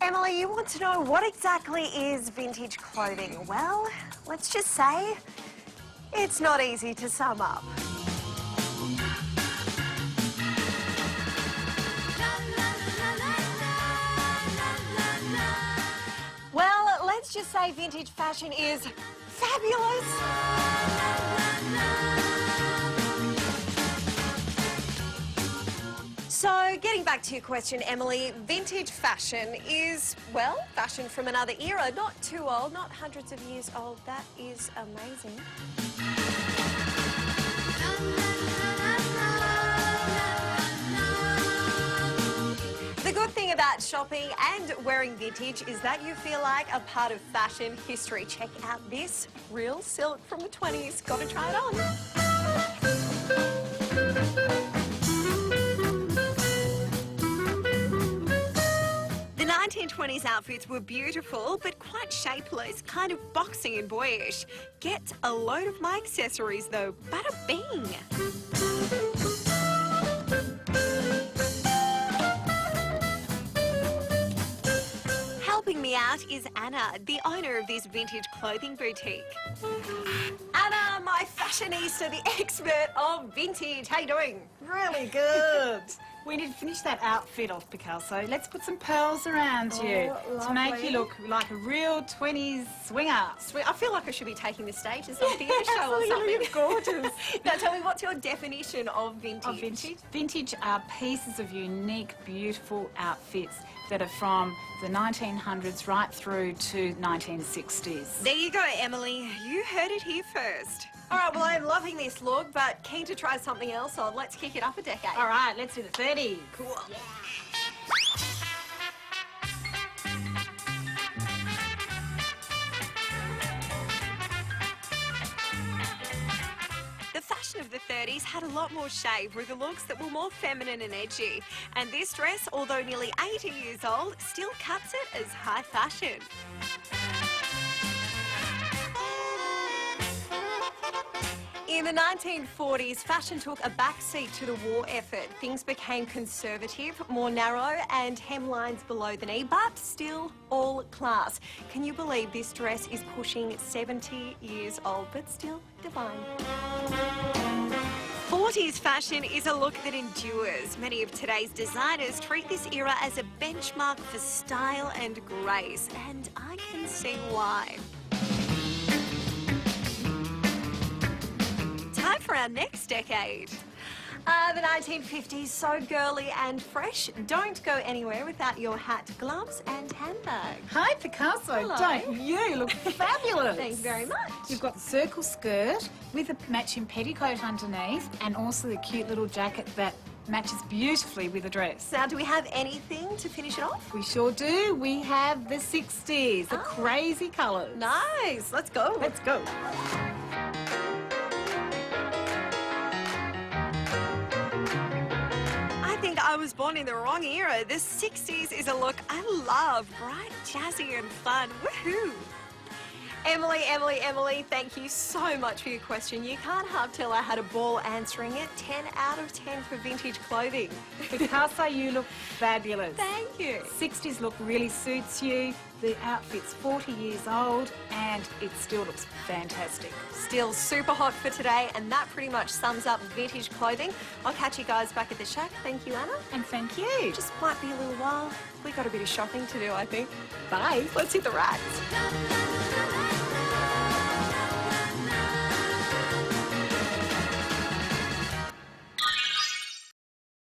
Emily, you want to know what exactly is vintage clothing? Well, let's just say it's not easy to sum up. Well, let's just say vintage fashion is fabulous. So, getting back to your question, Emily, vintage fashion is, well, fashion from another era. Not too old, not hundreds of years old. That is amazing. The good thing about shopping and wearing vintage is that you feel like a part of fashion history. Check out this real silk from the 20s. Gotta try it on. The 1920s outfits were beautiful, but quite shapeless, kind of boxy and boyish. Get a load of my accessories though, bada bing. Helping me out is Anna, the owner of this vintage clothing boutique. Anna, my fashionista, the expert of vintage. How you doing? Really good. We need to finish that outfit off, Picasso. Let's put some pearls around you to make you look like a real 20s swinger. I feel like I should be taking the stage as some theatre show or something. You're gorgeous. Now tell me, what's your definition of vintage? Of vintage? Vintage are pieces of unique, beautiful outfits that are from the 1900s right through to 1960s. There you go, Emily. You heard it here first. All right, well, I'm loving this look, but keen to try something else on. Let's kick it up a decade. All right, let's do the 30s. Cool. Yeah. The fashion of the 30s had a lot more shade, with the looks that were more feminine and edgy. And this dress, although nearly 80 years old, still cuts it as high fashion. In the 1940s, fashion took a backseat to the war effort. Things became conservative, more narrow, and hemlines below the knee, but still all class. Can you believe this dress is pushing 70 years old, but still divine? 40s fashion is a look that endures. Many of today's designers treat this era as a benchmark for style and grace, and I can see why. Time for our next decade. The 1950s, so girly and fresh. Don't go anywhere without your hat, gloves and handbag. Hi, Picasso. Hello. Don't you look fabulous? Thanks very much. You've got the circle skirt with a matching petticoat underneath and also the cute little jacket that matches beautifully with the dress. Now, do we have anything to finish it off? We sure do. We have the 60s, the crazy colours. Nice. Let's go. Let's go. I was born in the wrong era. The 60s is a look I love. Bright, jazzy and fun. Woohoo! Emily, thank you so much for your question. You can't half tell I had a ball answering it. 10 out of 10 for vintage clothing. Picasso, you look fabulous. Thank you. 60s look really suits you. The outfit's 40 years old and it still looks fantastic. Still super hot for today, and that pretty much sums up vintage clothing. I'll catch you guys back at the shack. Thank you, Anna. And thank you. Just might be a little while. We got a bit of shopping to do, I think. Bye. Let's hit the racks.